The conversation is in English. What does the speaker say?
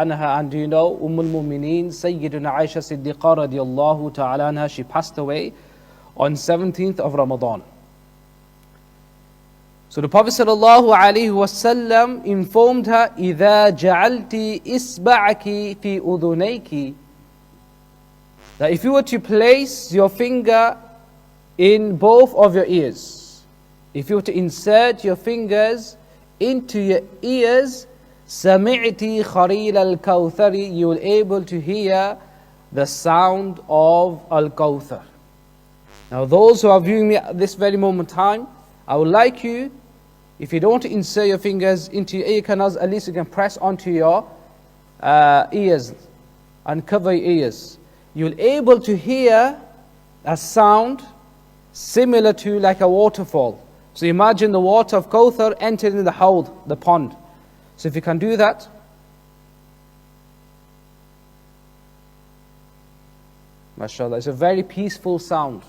Anhā, and do you know al-Mu'mineen, Sayyidah Āishah Siddiqah radiAllāhu ta'ala anhā, she passed away on 17th of Ramadan. So the Prophet sallallahu alaihi wasallam informed her, إِذَا جَعَلْتِ إِسْبَعَكِ فِي أُذُنَيْكِ, that if you were to place your finger in both of your ears, if you were to insert your fingers into your ears, سَمِعْتِ خَرِيلَ al-Kawthar, you will be able to hear the sound of al-Kawthar. Now those who are viewing me at this very moment in time, I would like you, if you don't want to insert your fingers into your ear canals, at least you can press onto your ears and cover your ears. You'll be able to hear a sound similar to like a waterfall. So imagine the water of Kawthar entered in the hawd, the pond. So if you can do that, mashallah, it's a very peaceful sound.